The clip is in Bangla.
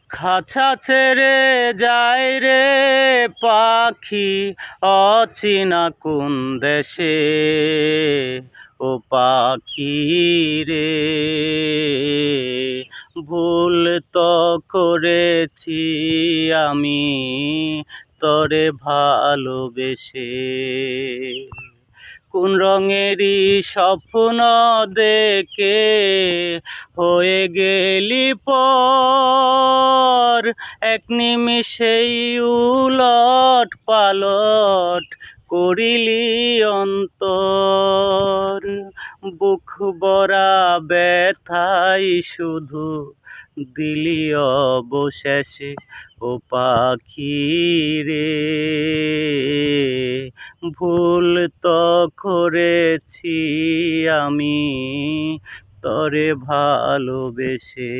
খাঁচা ছেড়ে যায় রে পাখি অচিনা কোন দেশে। ও পাখি রে, ভুল তো করেছি আমি তরে ভালোবেসে। কোন রঙেরই স্বপ্ন দেখে হয়ে গেলি পর, এক নিমিষেই উলট পালট করিলি অন্তর। বুক ভরা ব্যথাই শুধু দিলি অবশেষে। ও পাখি রে, ভুল তো করেছি আমি তরে ভালোবেসে।